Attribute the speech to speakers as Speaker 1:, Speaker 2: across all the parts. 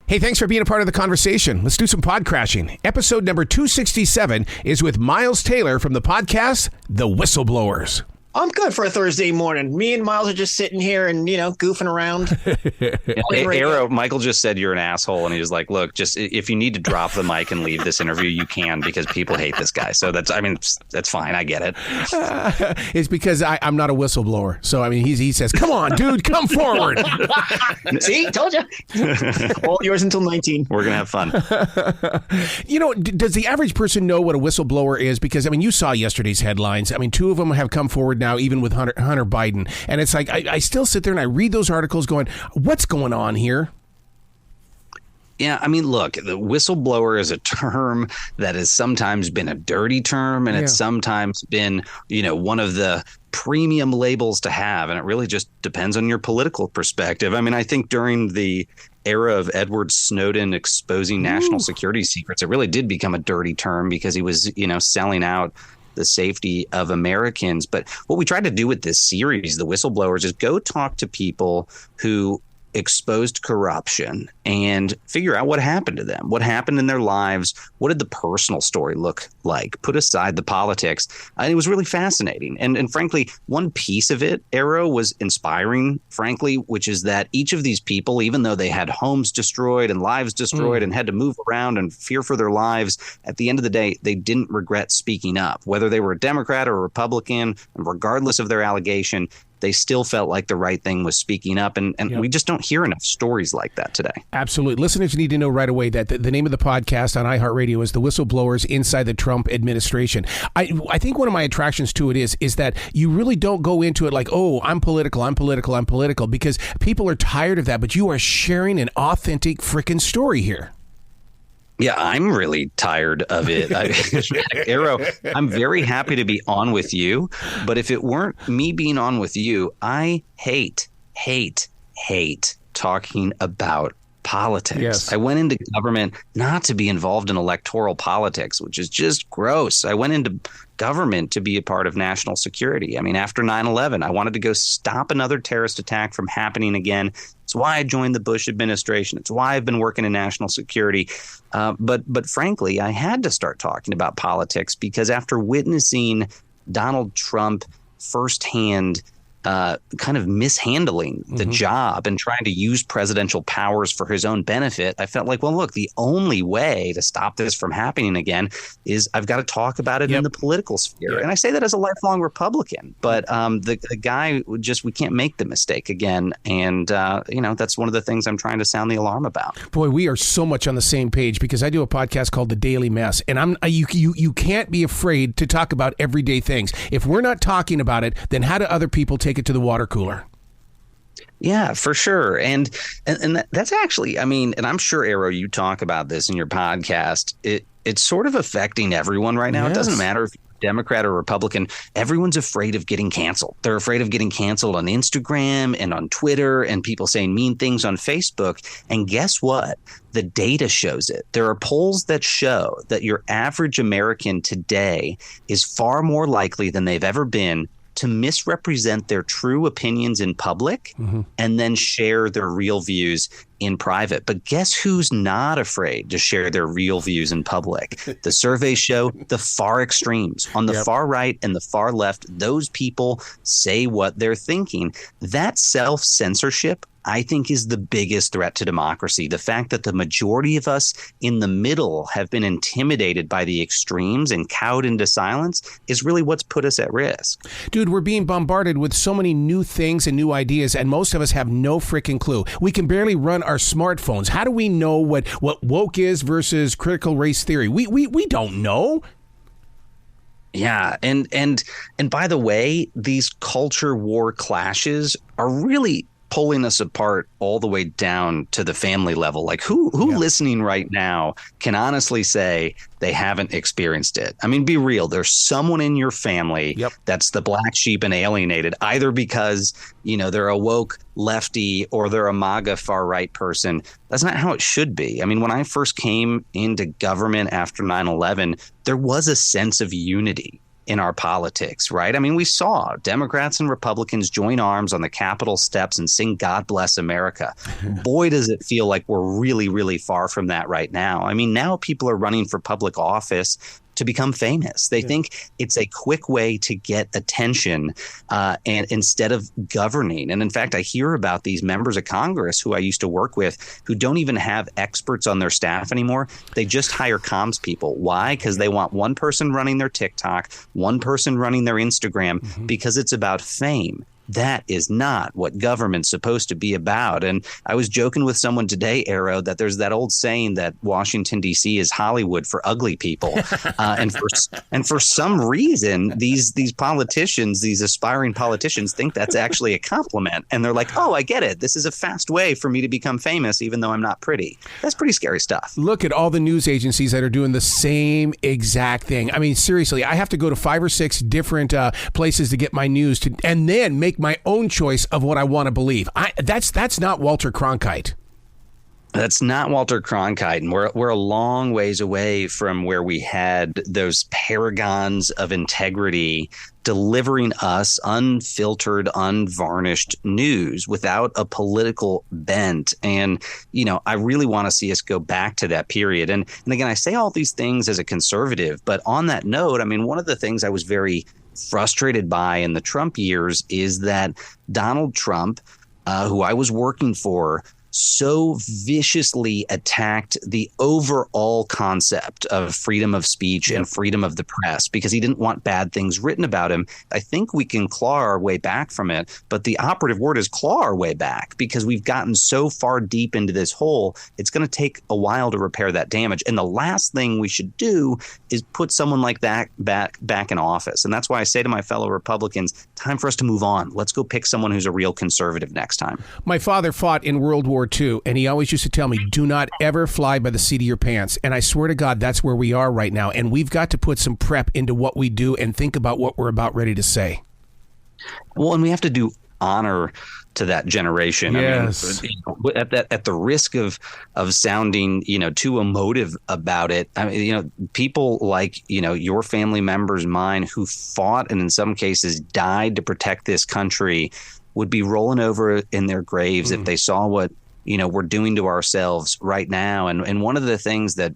Speaker 1: Hey, thanks for being a part of the conversation. Let's do some pod crashing. Episode number 267 is with Miles Taylor from the podcast, The Whistleblowers.
Speaker 2: I'm good for a Thursday morning. Me and Miles are just sitting here and, goofing around.
Speaker 3: Arrow, Michael just said you're an asshole. And he was like, look, just if you need to drop the mic and leave this interview, you can, because people hate this guy. So that's fine. I get it.
Speaker 1: It's because I'm not a whistleblower. So, he says, come on, dude, come forward.
Speaker 2: See, told you. All yours until 19.
Speaker 3: We're going to have fun.
Speaker 1: Does the average person know what a whistleblower is? Because, you saw yesterday's headlines. two of them have come forward now, even with Hunter Biden. And it's like, I still sit there and I read those articles going, what's going on here?
Speaker 3: Yeah, look, the whistleblower is a term that has sometimes been a dirty term, and it's sometimes been, one of the premium labels to have. And it really just depends on your political perspective. I think during the era of Edward Snowden exposing national security secrets, it really did become a dirty term because he was, selling out the safety of Americans. But what we tried to do with this series, The Whistleblowers, is go talk to people who exposed corruption and figure out what happened to them, what happened in their lives, what did the personal story look like, put aside the politics. It was really fascinating. And frankly, one piece of it, Arrow, was inspiring, frankly, which is that each of these people, even though they had homes destroyed and lives destroyed and had to move around and fear for their lives, at the end of the day, they didn't regret speaking up, whether they were a Democrat or a Republican, and regardless of their allegation, they still felt like the right thing was speaking up. And we just don't hear enough stories like that today.
Speaker 1: Absolutely. Listeners need to know right away that the name of the podcast on iHeartRadio is The Whistleblowers Inside the Trump Administration. I think one of my attractions to it is that you really don't go into it like, oh, I'm political, because people are tired of that. But you are sharing an authentic freaking story here.
Speaker 3: Yeah, I'm really tired of it. Arrow, I'm very happy to be on with you. But if it weren't me being on with you, I hate talking about politics.
Speaker 1: Yes.
Speaker 3: I went into government not to be involved in electoral politics, which is just gross. I went into government to be a part of national security. After 9/11, I wanted to go stop another terrorist attack from happening again. It's why I joined the Bush administration. It's why I've been working in national security. But frankly, I had to start talking about politics because after witnessing Donald Trump firsthand kind of mishandling the job and trying to use presidential powers for his own benefit, I felt like, well, look, the only way to stop this from happening again is I've got to talk about it in the political sphere. And I say that as a lifelong Republican, but the guy we can't make the mistake again. And, that's one of the things I'm trying to sound the alarm about.
Speaker 1: Boy, we are so much on the same page because I do a podcast called The Daily Mess, and you can't be afraid to talk about everyday things. If we're not talking about it, then how do other people take it to the water cooler?
Speaker 3: Yeah, for sure. And that's actually, and I'm sure, Arrow, you talk about this in your podcast. It's sort of affecting everyone right now. Yes. It doesn't matter if you're Democrat or Republican. Everyone's afraid of getting canceled. They're afraid of getting canceled on Instagram and on Twitter and people saying mean things on Facebook. And guess what? The data shows it. There are polls that show that your average American today is far more likely than they've ever been to misrepresent their true opinions in public and then share their real views in private. But guess who's not afraid to share their real views in public? The surveys show the far extremes. On the far right and the far left, those people say what they're thinking. That self-censorship, I think, is the biggest threat to democracy. The fact that the majority of us in the middle have been intimidated by the extremes and cowed into silence is really what's put us at risk.
Speaker 1: Dude, we're being bombarded with so many new things and new ideas, and most of us have no freaking clue. We can barely run our smartphones. How do we know what woke is versus critical race theory? We don't know.
Speaker 3: Yeah. And by the way, these culture war clashes are really pulling us apart all the way down to the family level. Like who listening right now can honestly say they haven't experienced it? I mean, be real. There's someone in your family that's the black sheep and alienated, either because, you know, they're a woke lefty or they're a MAGA far right person. That's not how it should be. I mean, when I first came into government after 9/11, there was a sense of unity in our politics, right? I mean, we saw Democrats and Republicans join arms on the Capitol steps and sing God Bless America. Boy, does it feel like we're really, really far from that right now. I mean, now people are running for public office to become famous. They think it's a quick way to get attention and instead of governing. And in fact, I hear about these members of Congress who I used to work with who don't even have experts on their staff anymore. They just hire comms people. Why? Because they want one person running their TikTok, one person running their Instagram, because it's about fame. That is not what government's supposed to be about. And I was joking with someone today, Arrow, that there's that old saying that Washington, D.C. is Hollywood for ugly people. And for some reason, these politicians, these aspiring politicians think that's actually a compliment. And they're like, oh, I get it. This is a fast way for me to become famous, even though I'm not pretty. That's pretty scary stuff.
Speaker 1: Look at all the news agencies that are doing the same exact thing. I mean, seriously, I have to go to 5 or 6 different places to get my news and then make my own choice of what I want to believe. That's not Walter Cronkite.
Speaker 3: That's not Walter Cronkite, and we're a long ways away from where we had those paragons of integrity delivering us unfiltered, unvarnished news without a political bent. And, I really want to see us go back to that period. And again, I say all these things as a conservative, but on that note, I mean, one of the things I was very frustrated by in the Trump years is that Donald Trump, who I was working for, so viciously attacked the overall concept of freedom of speech and freedom of the press because he didn't want bad things written about him. I think we can claw our way back from it, but the operative word is claw our way back because we've gotten so far deep into this hole. It's going to take a while to repair that damage. And the last thing we should do is put someone like that back in office. And that's why I say to my fellow Republicans, time for us to move on. Let's go pick someone who's a real conservative next time.
Speaker 1: My father fought in World War II, and he always used to tell me, do not ever fly by the seat of your pants. And I swear to God, that's where we are right now. And we've got to put some prep into what we do and think about what we're about ready to say.
Speaker 3: Well, and we have to do honor to that generation.
Speaker 1: Yes.
Speaker 3: I mean, at the risk of sounding, too emotive about it. I mean, people like, your family members, mine, who fought and in some cases died to protect this country would be rolling over in their graves if they saw what, we're doing to ourselves right now. And one of the things that,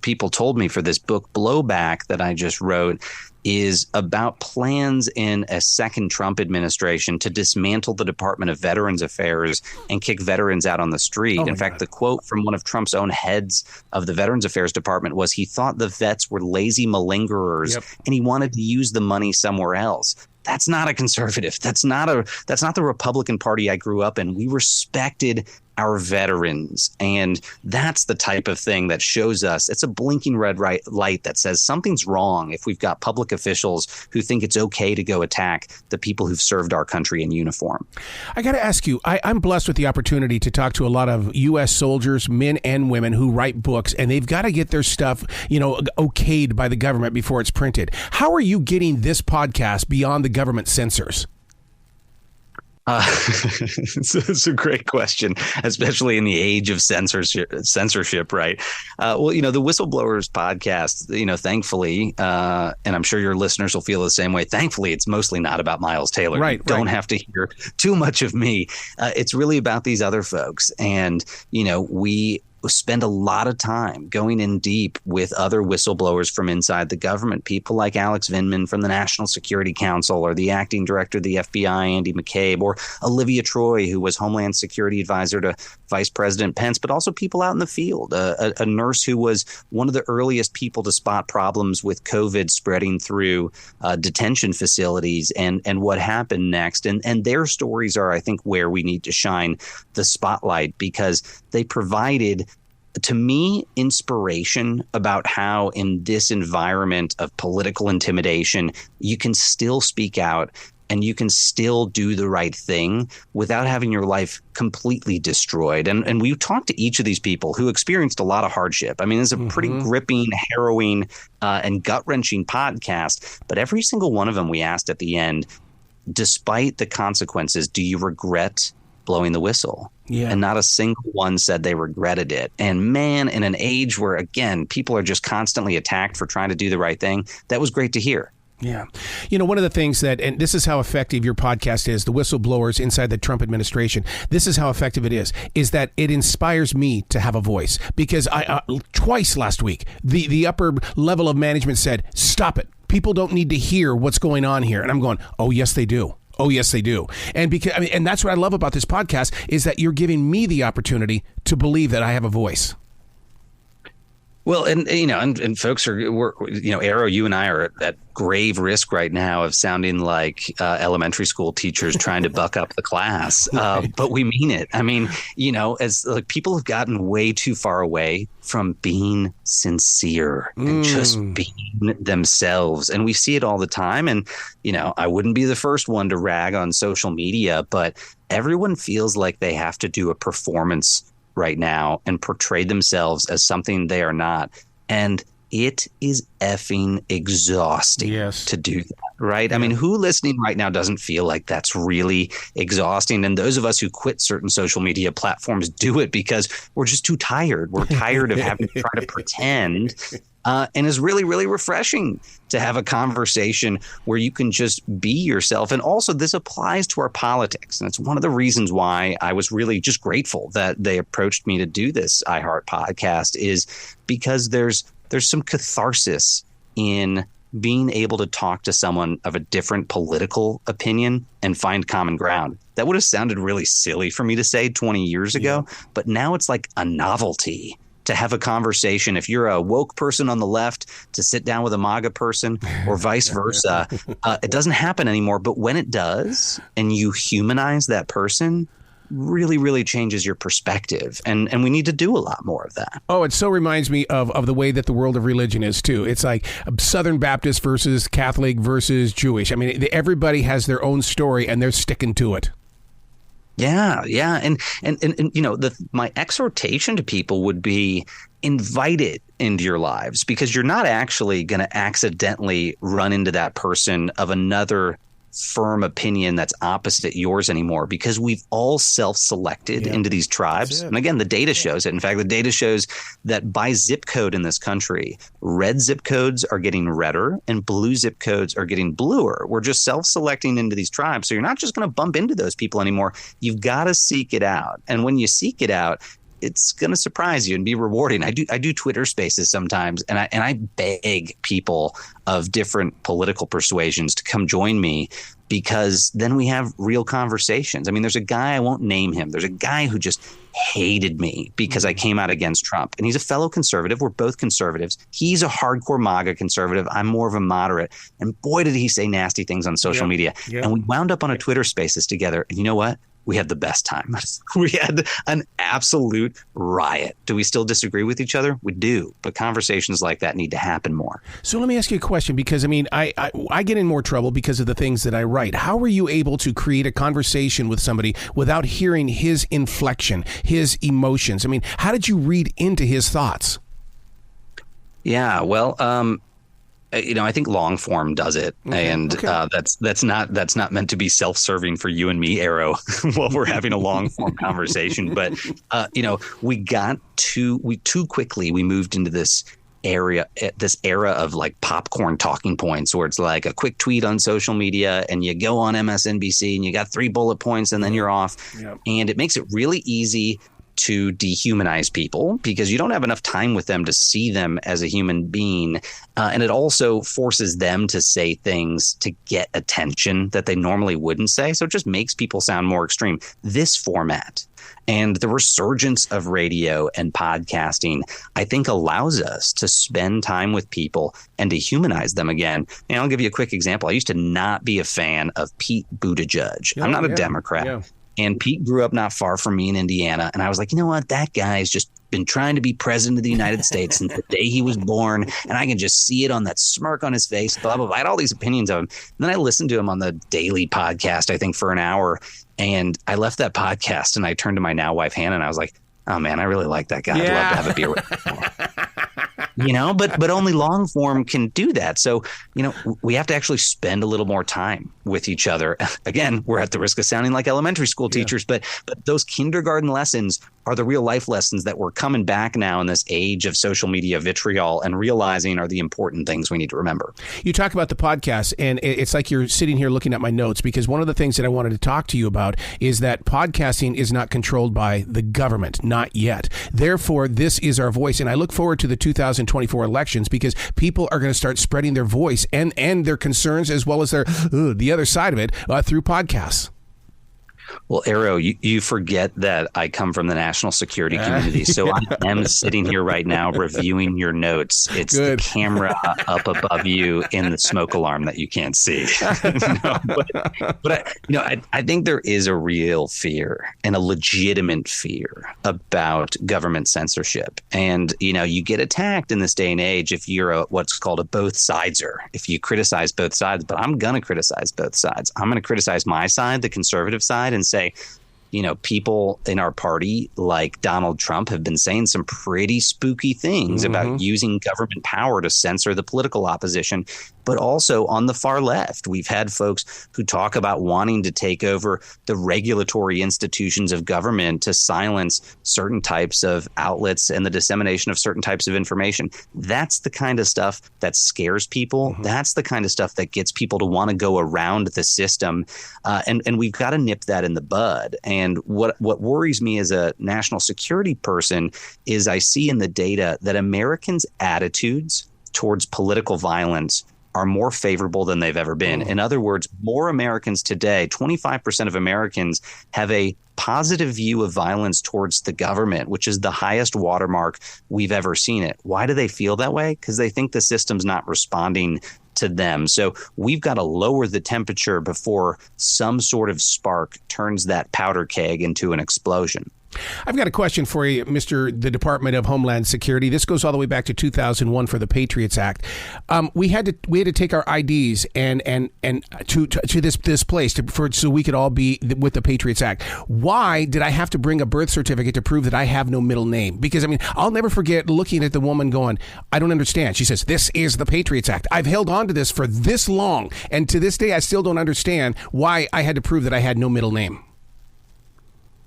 Speaker 3: people told me for this book Blowback that I just wrote is about plans in a second Trump administration to dismantle the Department of Veterans Affairs and kick veterans out on the street. In fact, the quote from one of Trump's own heads of the Veterans Affairs Department was he thought the vets were lazy malingerers and he wanted to use the money somewhere else. That's not a conservative. That's not the Republican Party I grew up in. We respected our veterans. And that's the type of thing that shows us it's a blinking red light that says something's wrong if we've got public officials who think it's okay to go attack the people who've served our country in uniform.
Speaker 1: I got to ask you, I'm blessed with the opportunity to talk to a lot of U.S. soldiers, men and women who write books, and they've got to get their stuff, okayed by the government before it's printed. How are you getting this podcast beyond the government censors?
Speaker 3: It's a great question, especially in the age of censorship, right? Well, the Whistleblowers podcast, thankfully, and I'm sure your listeners will feel the same way. Thankfully, it's mostly not about Miles Taylor.
Speaker 1: Right,
Speaker 3: you don't have to hear too much of me. It's really about these other folks. And, we spend a lot of time going in deep with other whistleblowers from inside the government, people like Alex Vindman from the National Security Council or the acting director of the FBI, Andy McCabe, or Olivia Troy, who was Homeland Security advisor to Vice President Pence, but also people out in the field, a nurse who was one of the earliest people to spot problems with COVID spreading through detention facilities and what happened next. And their stories are, I think, where we need to shine the spotlight because they provided, to me, inspiration about how in this environment of political intimidation, you can still speak out and you can still do the right thing without having your life completely destroyed. And we talked to each of these people who experienced a lot of hardship. I mean, it's a pretty gripping, harrowing, and gut-wrenching podcast. But every single one of them we asked at the end, despite the consequences, do you regret blowing the whistle? Yeah. And not a single one said they regretted it. And man, in an age where, again, people are just constantly attacked for trying to do the right thing, that was great to hear.
Speaker 1: Yeah. You know, one of the things that, and this is how effective your podcast is, the Whistleblowers Inside the Trump Administration, this is how effective it is that it inspires me to have a voice. Because I twice last week, the upper level of management said, stop it. People don't need to hear what's going on here. And I'm going, oh, yes, they do. Oh, yes, they do. And because and that's what I love about this podcast is that you're giving me the opportunity to believe that I have a voice.
Speaker 3: Well, and folks Arrow, you and I are at grave risk right now of sounding like elementary school teachers trying to buck up the class. But we mean it. I mean, as like people have gotten way too far away from being sincere and just being themselves. And we see it all the time. And, I wouldn't be the first one to rag on social media, but everyone feels like they have to do a performance right now and portray themselves as something they are not. And it is effing exhausting to do that, right? Yeah. I mean, who listening right now doesn't feel like that's really exhausting? And those of us who quit certain social media platforms do it because we're just too tired. We're tired of having to try to pretend. And it's really, really refreshing to have a conversation where you can just be yourself. And also this applies to our politics. And it's one of the reasons why I was really just grateful that they approached me to do this iHeart podcast is because there's some catharsis in being able to talk to someone of a different political opinion and find common ground. That would have sounded really silly for me to say 20 years ago, but now it's like a novelty to have a conversation. If you're a woke person on the left, to sit down with a MAGA person or vice versa, it doesn't happen anymore. But when it does and you humanize that person, really, really changes your perspective. And we need to do a lot more of that.
Speaker 1: Oh, it so reminds me of the way that the world of religion is, too. It's like Southern Baptist versus Catholic versus Jewish. I mean, everybody has their own story and they're sticking to it.
Speaker 3: Yeah. And my exhortation to people would be invite it into your lives because you're not actually going to accidentally run into that person of another firm opinion that's opposite yours anymore because we've all self-selected into these tribes. And again, the data shows it. In fact, the data shows that by zip code in this country, red zip codes are getting redder and blue zip codes are getting bluer. We're just self-selecting into these tribes. So you're not just going to bump into those people anymore. You've got to seek it out. And when you seek it out, it's going to surprise you and be rewarding. I do Twitter spaces sometimes, and I beg people of different political persuasions to come join me because then we have real conversations. I mean, there's a guy, I won't name him. There's a guy who just hated me because I came out against Trump, and he's a fellow conservative. We're both conservatives. He's a hardcore MAGA conservative. I'm more of a moderate. And boy, did he say nasty things on social media. And we wound up on a Twitter spaces together. And you know what? We had the best time. We had an absolute riot. Do we still disagree with each other? We do. But conversations like that need to happen more.
Speaker 1: So let me ask you a question, because I mean, I get in more trouble because of the things that I write. How are you able to create a conversation with somebody without hearing his inflection, his emotions? I mean, how did you read into his thoughts?
Speaker 3: Yeah, well, I think long form does it, that's not meant to be self-serving for you and me, Arrow, while we're having a long form conversation. But we too quickly moved into this era of like popcorn talking points, where it's like a quick tweet on social media, and you go on MSNBC, and you got 3 bullet points, and then you're off, and it makes it really easy to dehumanize people because you don't have enough time with them to see them as a human being. And it also forces them to say things to get attention that they normally wouldn't say. So it just makes people sound more extreme. This format and the resurgence of radio and podcasting, I think, allows us to spend time with people and to humanize them again. And I'll give you a quick example. I used to not be a fan of Pete Buttigieg. I'm not a Democrat. Yeah. And Pete grew up not far from me in Indiana. And I was like, you know what? That guy's just been trying to be president of the United States since the day he was born. And I can just see it on that smirk on his face, blah, blah, blah. I had all these opinions of him. And then I listened to him on the daily podcast, I think, for an hour. And I left that podcast and I turned to my now wife, Hannah, and I was like, oh, man, I really like that guy. I'd love to have a beer with him. but only long form can do that. So, we have to actually spend a little more time with each other. Again, we're at the risk of sounding like elementary school teachers, but those kindergarten lessons are the real life lessons that we're coming back now in this age of social media vitriol and realizing are the important things we need to remember.
Speaker 1: You talk about the podcast, and it's like you're sitting here looking at my notes, because one of the things that I wanted to talk to you about is that podcasting is not controlled by the government, not yet. Therefore, this is our voice, and I look forward to the 2024 elections because people are going to start spreading their voice and their concerns as well as the other side of it through podcasts.
Speaker 3: Well, Arrow, you forget that I come from the national security community. So I am sitting here right now reviewing your notes. It's Good. The camera up above you in the smoke alarm that you can't see. I think there is a real fear and a legitimate fear about government censorship. And, you get attacked in this day and age if you're what's called a both sideser, if you criticize both sides. But I'm going to criticize both sides. I'm going to criticize my side, the conservative side, and say, people in our party like Donald Trump have been saying some pretty spooky things about using government power to censor the political opposition. But also on the far left, we've had folks who talk about wanting to take over the regulatory institutions of government to silence certain types of outlets and the dissemination of certain types of information. That's the kind of stuff that scares people. That's the kind of stuff that gets people to want to go around the system. And we've got to nip that in the bud. And what worries me as a national security person is I see in the data that Americans' attitudes towards political violence are more favorable than they've ever been. In other words, more Americans today, 25% of Americans have a positive view of violence towards the government, which is the highest watermark we've ever seen it. Why do they feel that way? Because they think the system's not responding to them. So we've got to lower the temperature before some sort of spark turns that powder keg into an explosion.
Speaker 1: I've got a question for you, the Department of Homeland Security. This goes all the way back to 2001 for the Patriots Act. We had to take our IDs and to this place so we could all be with the Patriots Act. Why did I have to bring a birth certificate to prove that I have no middle name? Because I'll never forget looking at the woman going, I don't understand. She says, this is the Patriots Act. I've held on to this for this long, and to this day I still don't understand why I had to prove that I had no middle name.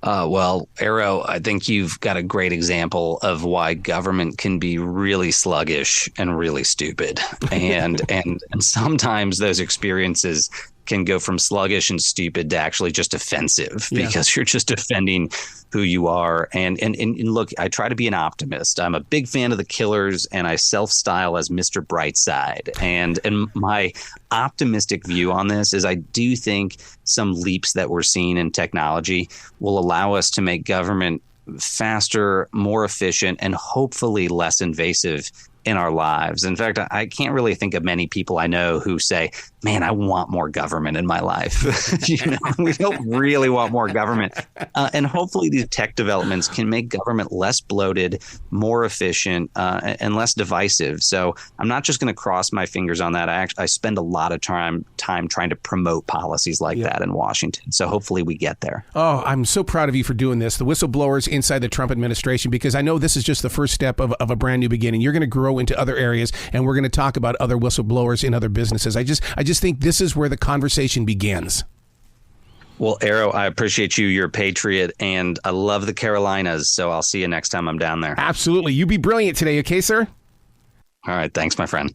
Speaker 3: Well, Arrow, I think you've got a great example of why government can be really sluggish and really stupid. And sometimes those experiences can go from sluggish and stupid to actually just offensive because you're just offending who you are. And look, I try to be an optimist. I'm a big fan of the Killers, and I self-style as Mr. Brightside. And my optimistic view on this is I do think some leaps that we're seeing in technology will allow us to make government faster, more efficient, and hopefully less invasive in our lives. In fact, I can't really think of many people I know who say, man, I want more government in my life. We don't really want more government. And hopefully these tech developments can make government less bloated, more efficient, and less divisive. So I'm not just going to cross my fingers on that. I spend a lot of time trying to promote policies like that in Washington. So hopefully we get there.
Speaker 1: Oh, I'm so proud of you for doing this. The whistleblowers inside the Trump administration, because I know this is just the first step of a brand new beginning. You're going to grow into other areas, and we're going to talk about other whistleblowers in other businesses. I just think this is where the conversation begins.
Speaker 3: Well, Arrow, I appreciate you. You're a patriot, and I love the Carolinas, so I'll see you next time I'm down there.
Speaker 1: Absolutely. You be brilliant today, okay, sir?
Speaker 3: All right. Thanks, my friend.